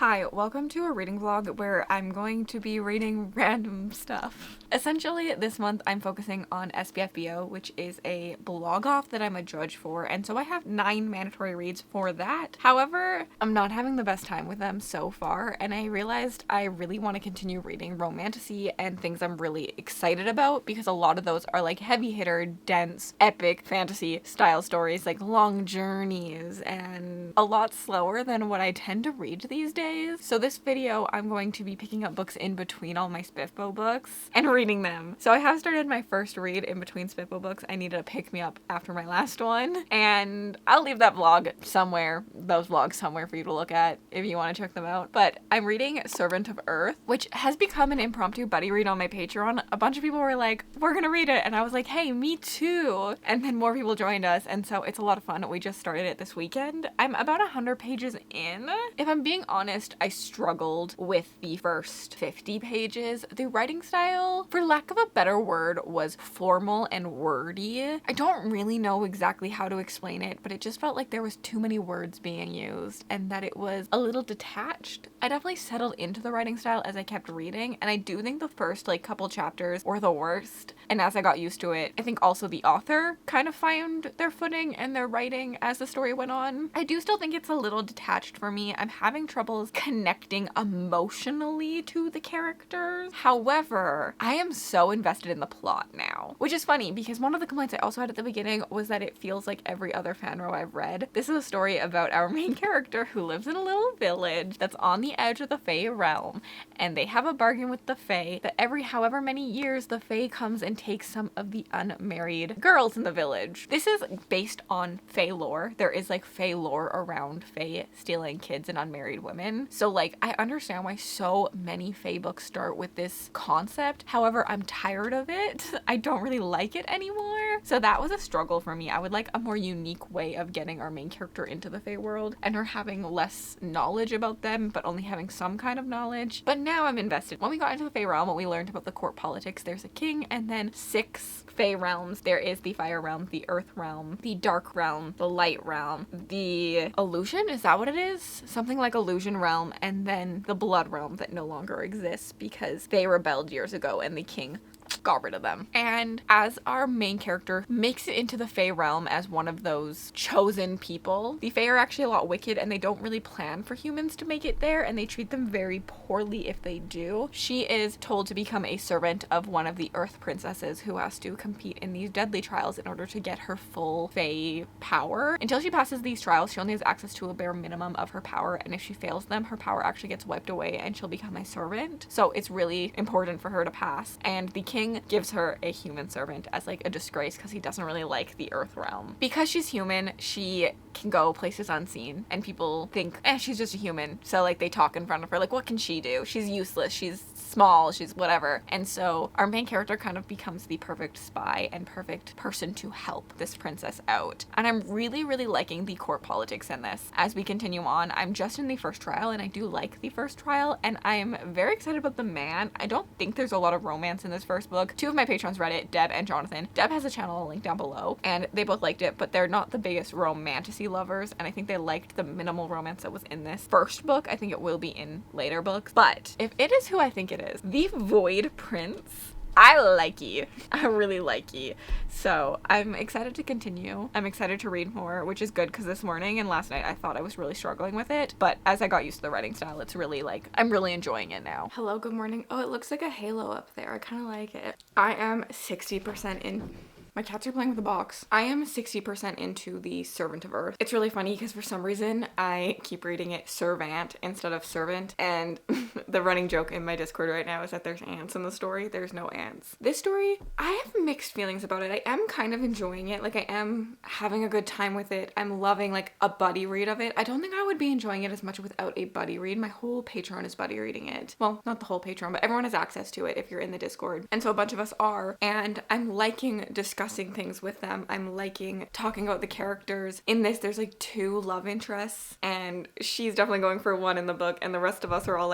Hi, welcome to a reading vlog where I'm going to be reading random stuff. Essentially, this month I'm focusing on SBFBO, which is a blog off that I'm a judge for, and so I have 9 mandatory reads for that. However, I'm not having the best time with them so far, and I realized I really want to continue reading romantasy and things I'm really excited about, because a lot of those are like heavy hitter, dense, epic fantasy style stories, like long journeys, and a lot slower than what I tend to read these days. So this video, I'm going to be picking up books in between all my SPIFBO books and reading them. So I have started my first read in between SPIFBO books. I needed to pick me up after my last one, and I'll leave that vlog somewhere, those vlogs somewhere for you to look at if you want to check them out. But I'm reading Servant of Earth, which has become an impromptu buddy read on my Patreon. A bunch of people were like, we're gonna read it, and I was like, hey, me too. And then more people joined us, and so it's a lot of fun. We just started it this weekend. I'm about 100 pages in. If I'm being honest, I struggled with the first 50 pages. The writing style, for lack of a better word, was formal and wordy. I don't really know exactly how to explain it, but it just felt like there was too many words being used and that it was a little detached. I definitely settled into the writing style as I kept reading, and I do think the first couple chapters were the worst, and as I got used to it, I think also the author kind of found their footing and their writing as the story went on. I do still think it's a little detached for me. I'm having troubles connecting emotionally to the characters. However, I am so invested in the plot now, which is funny because one of the complaints I also had at the beginning was that it feels like every other fanro I've read. This is a story about our main character who lives in a little village that's on the edge of the Fae realm, and they have a bargain with the Fae that every however many years the Fae comes and takes some of the unmarried girls in the village. This is based on Fae lore. There is Fae lore around Fae stealing kids and unmarried women. So I understand why so many Fae books start with this concept. However, I'm tired of it. I don't really like it anymore. So that was a struggle for me. I would like a more unique way of getting our main character into the Fae world and her having less knowledge about them, but only having some kind of knowledge. But now I'm invested. When we got into the Fae realm, we learned about the court politics. There's a king and then 6 Fae realms. There is the fire realm, the earth realm, the dark realm, the light realm, the illusion, is that what it is? Something like illusion realm, and then the blood realm that no longer exists because they rebelled years ago and the king got rid of them. And as our main character makes it into the Fae realm as one of those chosen people, the Fae are actually a lot wicked and they don't really plan for humans to make it there, and they treat them very poorly if they do. She is told to become a servant of one of the earth princesses who has to compete in these deadly trials in order to get her full Fae power. Until she passes these trials, she only has access to a bare minimum of her power, and if she fails them, her power actually gets wiped away and she'll become a servant. So it's really important for her to pass, and the king gives her a human servant as a disgrace because he doesn't really like the earth realm. Because she's human, she can go places unseen, and people think, she's just a human. So they talk in front of her, what can she do? She's useless, she's small, she's whatever. And so our main character kind of becomes the perfect spy and perfect person to help this princess out. And I'm really, really liking the court politics in this. As we continue on, I'm just in the first trial, and I do like the first trial, and I'm very excited about the man. I don't think there's a lot of romance in this first book. 2 of my patrons read it, Deb and Jonathan. Deb has a channel, I'll link down below, and they both liked it, but they're not the biggest romantasy lovers, and I think they liked the minimal romance that was in this first book. I think it will be in later books, but if it is who I think it is, the Void Prince, I like ye. I really like ye. So I'm excited to continue. I'm excited to read more, which is good because this morning and last night I thought I was really struggling with it. But as I got used to the writing style, it's really I'm really enjoying it now. Hello, good morning. Oh, it looks like a halo up there. I kind of like it. I am 60% in. My cats are playing with the box. I am 60% into the Servant of Earth. It's really funny because for some reason I keep reading it servant instead of servant, and the running joke in my Discord right now is that there's ants in the story. There's no ants. This story, I have mixed feelings about it. I am kind of enjoying it. I am having a good time with it. I'm loving a buddy read of it. I don't think I would be enjoying it as much without a buddy read. My whole Patreon is buddy reading it. Well, not the whole Patreon, but everyone has access to it if you're in the Discord. And so a bunch of us are, and I'm liking discussing things with them. I'm liking talking about the characters. In this, there's 2 love interests, and she's definitely going for one in the book, and the rest of us are all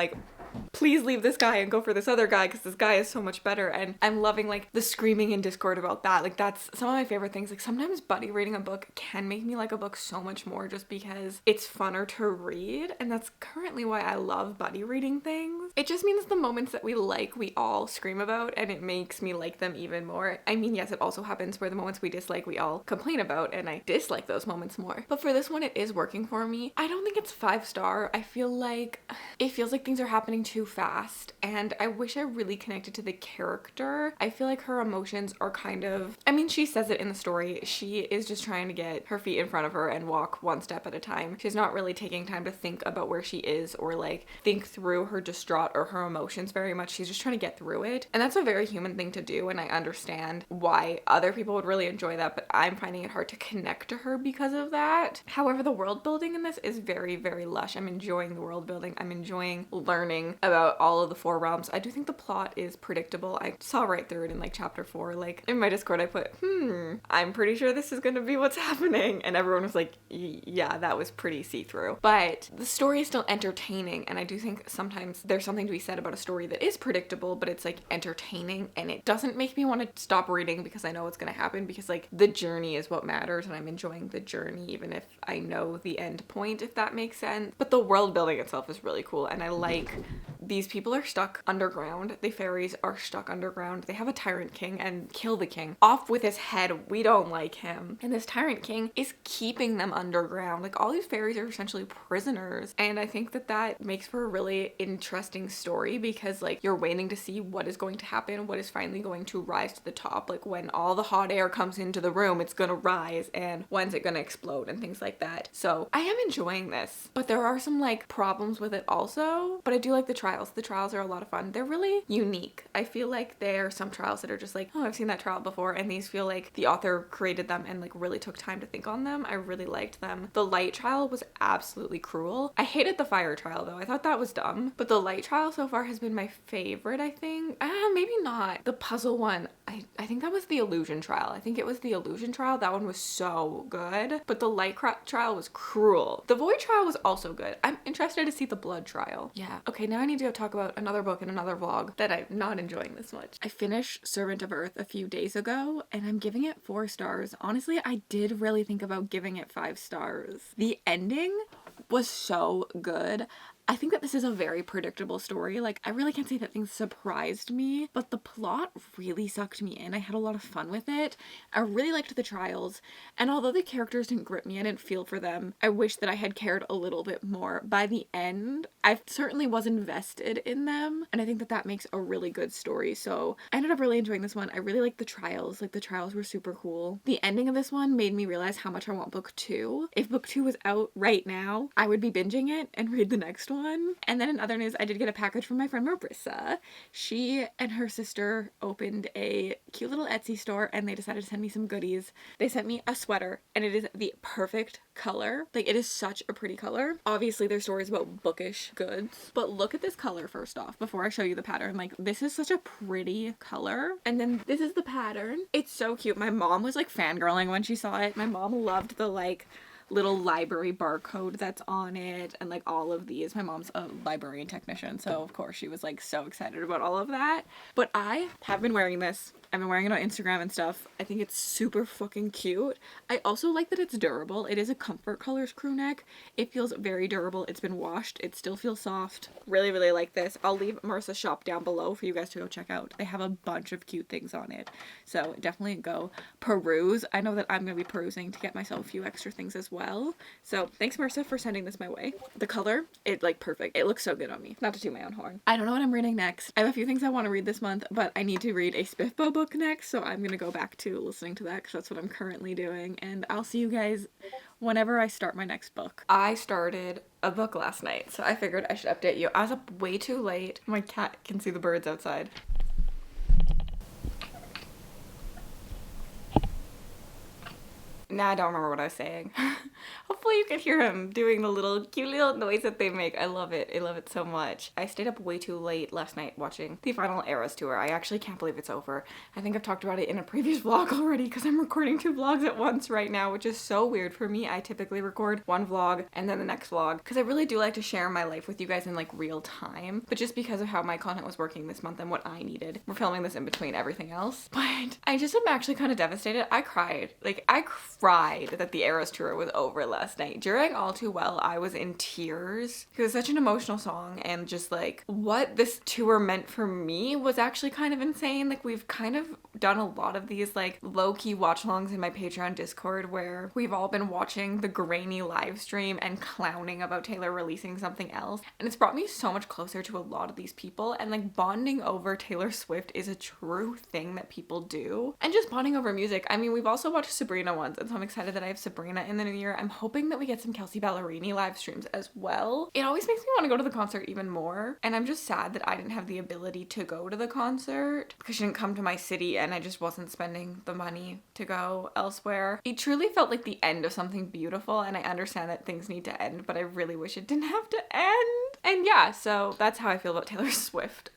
please leave this guy and go for this other guy because this guy is so much better. And I'm loving like the screaming in Discord about that. Like that's some of my favorite things. Like sometimes buddy reading a book can make me like a book so much more just because it's funner to read. And that's currently why I love buddy reading things. It just means the moments that we like, we all scream about, and it makes me like them even more. I mean, yes, it also happens where the moments we dislike, we all complain about, and I dislike those moments more. But for this one, it is working for me. I don't think it's 5-star. I feel like it feels like things are happening too fast, and I wish I really connected to the character. I feel like her emotions are kind of, I mean, she says it in the story. She is just trying to get her feet in front of her and walk one step at a time. She's not really taking time to think about where she is or like think through her distraught or her emotions very much. She's just trying to get through it. And that's a very human thing to do, and I understand why other people would really enjoy that, but I'm finding it hard to connect to her because of that. However, the world building in this is very, very lush. I'm enjoying the world building. I'm enjoying learning about all of the 4 realms. I do think the plot is predictable. I saw right through it in like chapter 4. Like in my Discord, I put, I'm pretty sure this is gonna be what's happening. And everyone was like, yeah, that was pretty see-through. But the story is still entertaining. And I do think sometimes there's something to be said about a story that is predictable, but it's like entertaining, and it doesn't make me want to stop reading because I know what's gonna happen, because like the journey is what matters, and I'm enjoying the journey even if I know the end point, if that makes sense. But the world building itself is really cool, and I like these people are stuck underground. The fairies are stuck underground. They have a tyrant king, and kill the king off with his head. We don't like him. And this tyrant king is keeping them underground. Like all these fairies are essentially prisoners, and I think that that makes for a really interesting story, because like you're waiting to see what is going to happen, what is finally going to rise to the top. Like when all the hot air comes into the room, it's gonna rise, and when's it gonna explode and things like that. So I am enjoying this, but there are some like problems with it also. But I do like the trials. The trials are a lot of fun. They're really unique. I feel like there are some trials that are just like, oh, I've seen that trial before, and these feel like the author created them and like really took time to think on them. I really liked them. The light trial was absolutely cruel. I hated the fire trial though. I thought that was dumb, but the light trial so far has been my favorite, I think. Maybe not. The puzzle one, I think that was the illusion trial. I think it was the illusion trial. That one was so good, but the light trial was cruel. The void trial was also good. I'm interested to see the blood trial. Yeah. Okay, now I need to go talk about another book in another vlog that I'm not enjoying this much. I finished Servant of Earth a few days ago, and I'm giving it 4 stars. Honestly, I did really think about giving it 5 stars. The ending was so good. I think that this is a very predictable story. Like, I really can't say that things surprised me, but the plot really sucked me in. I had a lot of fun with it. I really liked the trials, and although the characters didn't grip me, I didn't feel for them, I wish that I had cared a little bit more. By the end, I certainly was invested in them, and I think that that makes a really good story. So I ended up really enjoying this one. I really liked the trials. Like, the trials were super cool. The ending of this one made me realize how much I want book 2. If book 2 was out right now, I would be binging it and read the next one. And then in other news, I did get a package from my friend Marissa. She and her sister opened a cute little Etsy store, and they decided to send me some goodies. They sent me a sweater, and it is the perfect color. Like, it is such a pretty color. Obviously, their store is about bookish goods, but look at this color first off before I show you the pattern. Like, this is such a pretty color. And then this is the pattern. It's so cute. My mom was like fangirling when she saw it. My mom loved the like little library barcode that's on it and like all of these. My mom's a librarian technician, so of course she was like so excited about all of that. But I have been wearing this. I've been wearing it on Instagram and stuff. I think it's super fucking cute. I also like that it's durable. It is a Comfort Colors crew neck. It feels very durable. It's been washed. It still feels soft. Really, really like this. I'll leave Marissa's shop down below for you guys to go check out. They have a bunch of cute things on it, so definitely go peruse. I know that I'm gonna be perusing to get myself a few extra things as well. So thanks, Marissa, for sending this my way. The color, it like perfect. It looks so good on me. Not to toot my own horn. I don't know what I'm reading next. I have a few things I want to read this month, but I need to read a Spiffbo book next, so I'm gonna go back to listening to that because that's what I'm currently doing, and I'll see you guys whenever I start my next book. I started a book last night, so I figured I should update you. I was up way too late. My cat can see the birds outside. Nah, I don't remember what I was saying. Hopefully you can hear him doing the little cute little noise that they make. I love it. I love it so much. I stayed up way too late last night watching the final Eras tour. I actually can't believe it's over. I think I've talked about it in a previous vlog already because I'm recording 2 vlogs at once right now, which is so weird for me. I typically record 1 vlog and then the next vlog because I really do like to share my life with you guys in like real time. But just because of how my content was working this month and what I needed, we're filming this in between everything else. But I just am actually kind of devastated. I cried. Like, I cried that the Eras tour was over last night. During All Too Well, I was in tears. It was such an emotional song, and just like what this tour meant for me was actually kind of insane. Like, we've kind of done a lot of these like low-key watch-alongs in my Patreon Discord where we've all been watching the grainy live stream and clowning about Taylor releasing something else. And it's brought me so much closer to a lot of these people, and like bonding over Taylor Swift is a true thing that people do. And just bonding over music. I mean, we've also watched Sabrina once, and so I'm excited that I have Sabrina in the new year. I'm hoping that we get some Kelsey Ballerini live streams as well. It always makes me want to go to the concert even more, and I'm just sad that I didn't have the ability to go to the concert because she didn't come to my city and I just wasn't spending the money to go elsewhere. It truly felt like the end of something beautiful, and I understand that things need to end, but I really wish it didn't have to end. And yeah, so that's how I feel about Taylor Swift.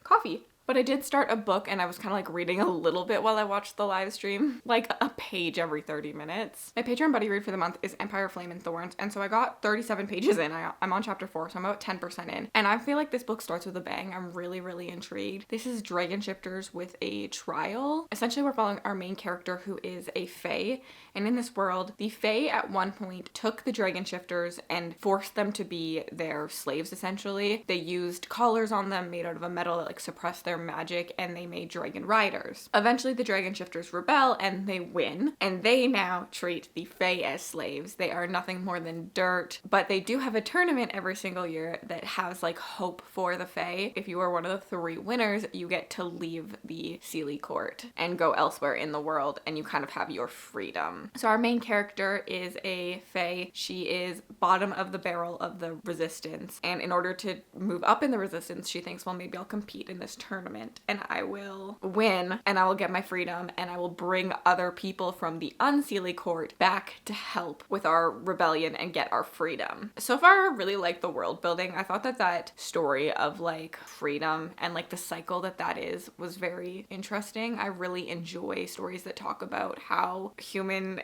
Coffee. But I did start a book, and I was kind of like reading a little bit while I watched the live stream, like a page every 30 minutes. My Patreon buddy read for the month is Empire, Flame, and Thorns, and so I got 37 pages in. I'm on chapter 4, so I'm about 10% in, and I feel like this book starts with a bang. I'm really, really intrigued. This is Dragon Shifters with a trial. Essentially, we're following our main character, who is a fae, and in this world, the fae at one point took the Dragon Shifters and forced them to be their slaves, essentially. They used collars on them made out of a metal that like suppressed their magic, and they made dragon riders. Eventually the dragon shifters rebel and they win, and they now treat the fae as slaves. They are nothing more than dirt, but they do have a tournament every single year that has like hope for the fae. If you are one of the 3 winners, you get to leave the Seelie court and go elsewhere in the world, and you kind of have your freedom. So our main character is a fae. She is bottom of the barrel of the resistance, and in order to move up in the resistance, she thinks, well, maybe I'll compete in this tournament and I will win and I will get my freedom, and I will bring other people from the unseelie court back to help with our rebellion and get our freedom. So far, I really like the world building. I thought that story of like freedom and like the cycle that is was very interesting. I really enjoy stories that talk about how humans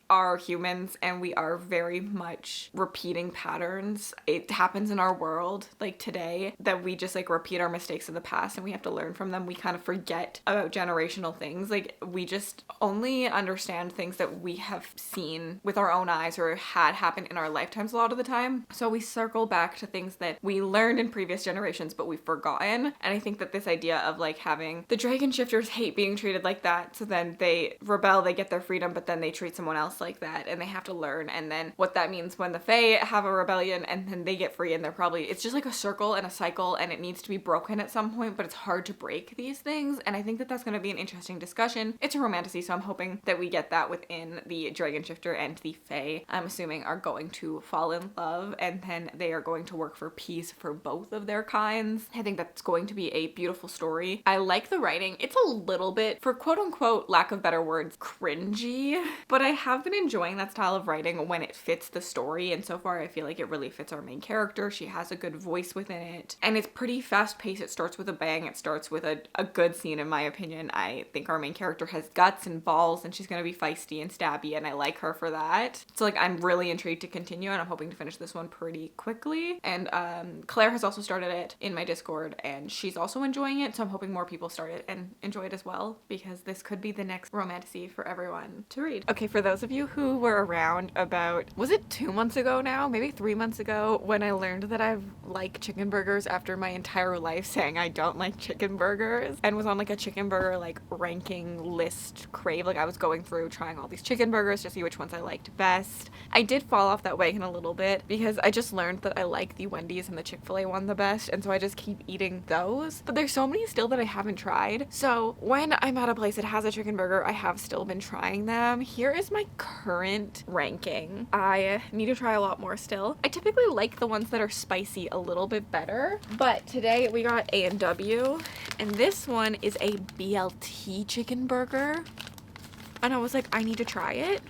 are humans and we are very much repeating patterns. It happens in our world like today that we just like repeat our mistakes of the past and we have to learn from them. We kind of forget about generational things. Like, we just only understand things that we have seen with our own eyes or had happen in our lifetimes a lot of the time. So we circle back to things that we learned in previous generations but we've forgotten. And I think that this idea of like having the dragon shifters hate being treated like that, so then they rebel, they get their freedom, but then they treat someone else like that and they have to learn, and then what that means when the fae have a rebellion and then they get free, and it's just like a circle and a cycle, and it needs to be broken at some point, but it's hard to break these things. And I think that that's going to be an interesting discussion. It's a romantasy, so I'm hoping that we get that within the dragon shifter, and the fae, I'm assuming, are going to fall in love and then they are going to work for peace for both of their kinds. I think that's going to be a beautiful story. I like the writing. It's a little bit, for quote unquote lack of better words, cringy, but I have been enjoying that style of writing when it fits the story, and so far I feel like it really fits our main character. She has a good voice within it, and it's pretty fast paced. It starts with a bang. It starts with a good scene, in my opinion. I think our main character has guts and balls, and she's gonna be feisty and stabby, and I like her for that. So like, I'm really intrigued to continue, and I'm hoping to finish this one pretty quickly. And Claire has also started it in my Discord, and she's also enjoying it, so I'm hoping more people start it and enjoy it as well, because this could be the next romantasy for everyone to read. Okay, for those of you who were around about, was it 2 months ago now? Maybe 3 months ago, when I learned that I like chicken burgers after my entire life saying I don't like chicken burgers, and was on like a chicken burger like ranking list crave. Like, I was going through trying all these chicken burgers to see which ones I liked best. I did fall off that wagon a little bit because I just learned that I like the Wendy's and the Chick-fil-A one the best, and so I just keep eating those. But there's so many still that I haven't tried. So when I'm at a place that has a chicken burger, I have still been trying them. Here is my current ranking. I need to try a lot more still. I typically like the ones that are spicy a little bit better, but today we got A&W, and this one is a BLT chicken burger, and I was like, I need to try it.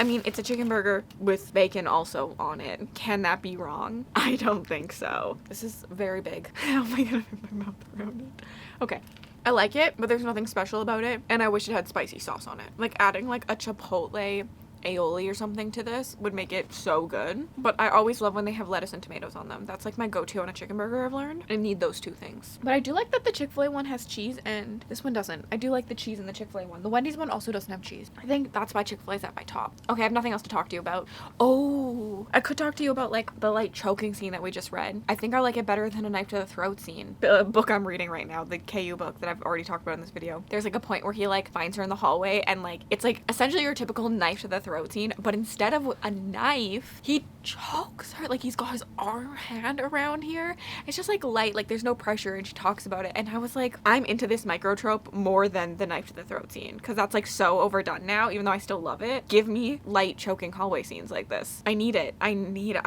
I mean, it's a chicken burger with bacon also on it. Can that be wrong? I don't think so. This is very big. How am I gonna make my mouth around it? Okay. I like it, but there's nothing special about it, and I wish it had spicy sauce on it. Like adding like a chipotle aioli or something to this would make it so good. But I always love when they have lettuce and tomatoes on them. That's like my go-to on a chicken burger, I've learned. I need those two things. But I do like that the Chick-fil-A one has cheese and this one doesn't. I do like the cheese in the Chick-fil-A one. The Wendy's one also doesn't have cheese. I think that's why Chick-fil-A's at my top. Okay, I have nothing else to talk to you about. Oh, I could talk to you about like the light choking scene that we just read. I think I like it better than a knife to the throat scene. The book I'm reading right now, the KU book that I've already talked about in this video. There's like a point where he like finds her in the hallway and like it's like essentially your typical knife to the throat scene, but instead of a knife, he chokes her. Like he's got his hand around here. It's just like light, like there's no pressure, and she talks about it. And I was like, I'm into this microtrope more than the knife to the throat scene because that's like so overdone now, even though I still love it. Give me light choking hallway scenes like this. I need it. I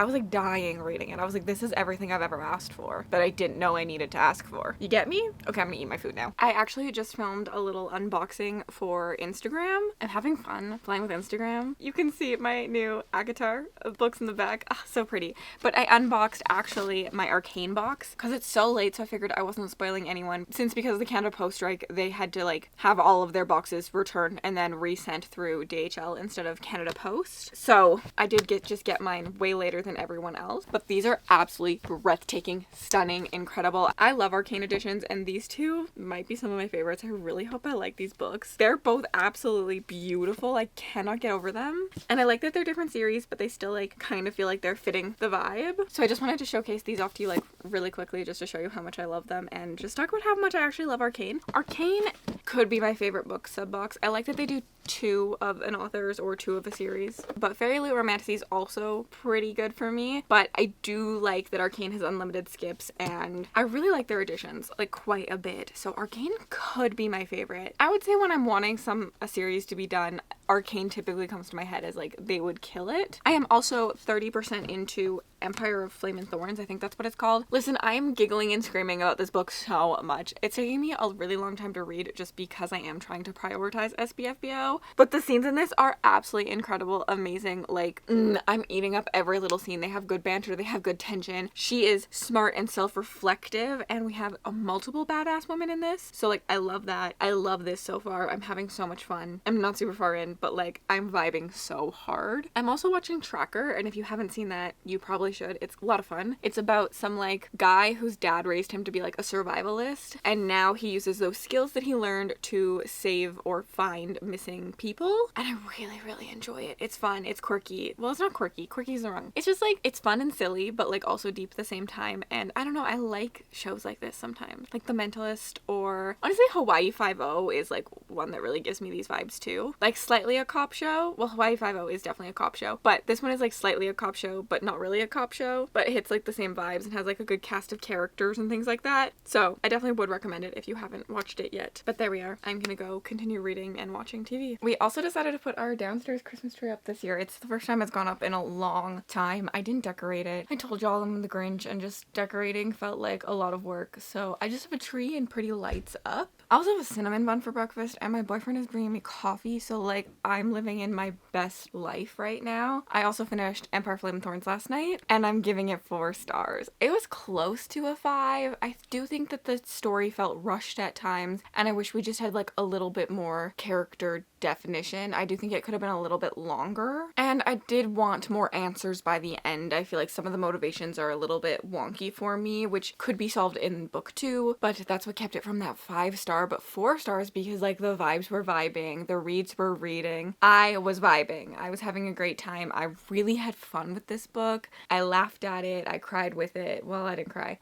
was like dying reading it. I was like, this is everything I've ever asked for that I didn't know I needed to ask for. You get me? Okay, I'm gonna eat my food now. I actually just filmed a little unboxing for Instagram. I'm having fun playing with Instagram. You can see my new Agatar books in the back. Ah, so pretty. But I unboxed actually my Arcane box because it's so late, so I figured I wasn't spoiling anyone. Because of the Canada Post strike, they had to like have all of their boxes returned and then resent through DHL instead of Canada Post. So I did just get mine way later than everyone else. But these are absolutely breathtaking, stunning, incredible. I love Arcane editions, and these two might be some of my favorites. I really hope I like these books. They're both absolutely beautiful. I cannot get over them. And I like that they're different series, but they still like kind of feel like they're fitting the vibe. So I just wanted to showcase these off to you like really quickly just to show you how much I love them and just talk about how much I actually love Arcane. Arcane could be my favorite book sub box. I like that they do 2 of an author's or 2 of a series, but Fairy Loot Romantasy is also pretty good for me. But I do like that Arcane has unlimited skips, and I really like their editions like quite a bit. So Arcane could be my favorite. I would say when I'm wanting a series to be done, Arcane typically comes to my head as like they would kill it. I am also 30% into Empire of Flame and Thorns. I think that's what it's called. Listen, I am giggling and screaming about this book so much. It's taking me a really long time to read just because I am trying to prioritize SBFBO. But the scenes in this are absolutely incredible, amazing. Like, I'm eating up every little scene. They have good banter. They have good tension. She is smart and self-reflective, and we have multiple badass women in this. So like, I love that. I love this so far. I'm having so much fun. I'm not super far in, but like, I'm vibing so hard. I'm also watching Tracker, and if you haven't seen that, you probably should. It's a lot of fun. It's about some like guy whose dad raised him to be like a survivalist, and now he uses those skills that he learned to save or find missing people, and I really enjoy it. It's fun. It's quirky. Well, it's not quirky. Quirky is the wrong. It's just like, it's fun and silly, but like also deep at the same time, and I don't know, I like shows like this sometimes. Like The Mentalist, or honestly Hawaii 5-0 is like one that really gives me these vibes too. Like slightly a cop show. Well, Hawaii 5-0 is definitely a cop show, but this one is like slightly a cop show, but not really a cop show, but it hits like the same vibes and has like a good cast of characters and things like that. So I definitely would recommend it if you haven't watched it yet. But there we are. I'm gonna go continue reading and watching TV. We also decided to put our downstairs Christmas tree up this year. It's the first time it's gone up in a long time. I didn't decorate it. I told y'all I'm the Grinch, and just decorating felt like a lot of work. So I just have a tree and pretty lights up. I also have a cinnamon bun for breakfast, and my boyfriend is bringing me coffee, so like I'm living in my best life right now. I also finished Empire Flame and Thorns last night, and I'm giving it 4 stars. It was close to a 5. I do think that the story felt rushed at times, and I wish we just had like a little bit more character definition. I do think it could have been a little bit longer, and I did want more answers by the end. I feel like some of the motivations are a little bit wonky for me, which could be solved in book 2, but that's what kept it from that 5 star, but 4 stars because like the vibes were vibing, the reads were reading. I was vibing. I was having a great time. I really had fun with this book. I laughed at it. I cried with it. Well, I didn't cry.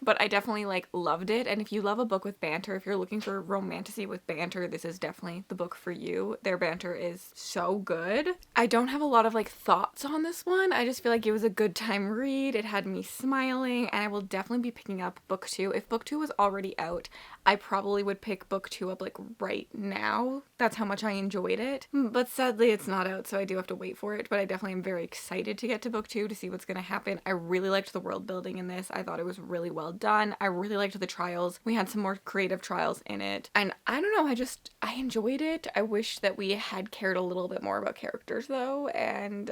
But I definitely like loved it, and if you love a book with banter, if you're looking for romantasy with banter, this is definitely the book for you. Their banter is so good. I don't have a lot of like thoughts on this one. I just feel like it was a good time read. It had me smiling, and I will definitely be picking up book 2. If book 2 was already out, I probably would pick book 2 up like right now. That's how much I enjoyed it. But sadly it's not out, so I do have to wait for it. But I definitely am very excited to get to book 2 to see what's gonna happen. I really liked the world building in this. I thought it was really well well done. I really liked the trials. We had some more creative trials in it. And I don't know, I enjoyed it. I wish that we had cared a little bit more about characters though, and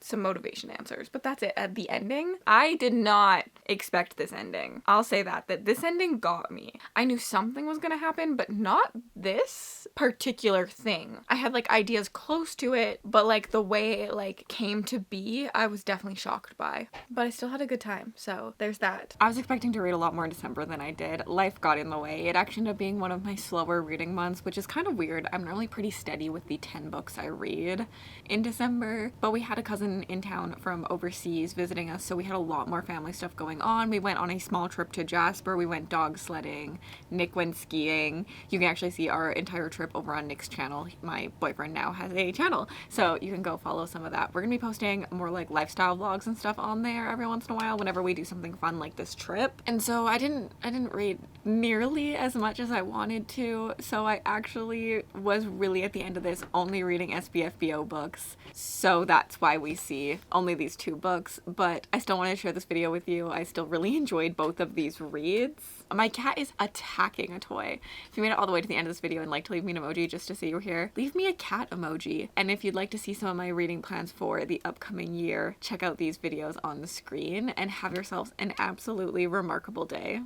some motivation answers, but that's it. At the ending, I did not expect this ending. I'll say that this ending got me. I knew something was gonna happen, but not this particular thing. I had like ideas close to it, but like the way it like came to be, I was definitely shocked by. But I still had a good time, so there's that. I was expecting to read a lot more in December than I did. Life got in the way. It actually ended up being one of my slower reading months, which is kind of weird. I'm normally pretty steady with the 10 books I read in December, but we had a cousin in town from overseas visiting us, so we had a lot more family stuff going on. We went on a small trip to Jasper. We went dog sledding. Nick went skiing. You can actually see our entire trip over on Nick's channel. My boyfriend now has a channel, so you can go follow some of that. We're gonna be posting more like lifestyle vlogs and stuff on there every once in a while whenever we do something fun like this trip. And so I didn't read nearly as much as I wanted to, so I actually was really at the end of this only reading SBFBO books, so that's why we see only these 2 books. But I still want to share this video with you. I still really enjoyed both of these reads. My cat is attacking a toy. If you made it all the way to the end of this video and like to leave me an emoji just to say you're here, leave me a cat emoji. And if you'd like to see some of my reading plans for the upcoming year, check out these videos on the screen and have yourselves an absolutely remarkable day.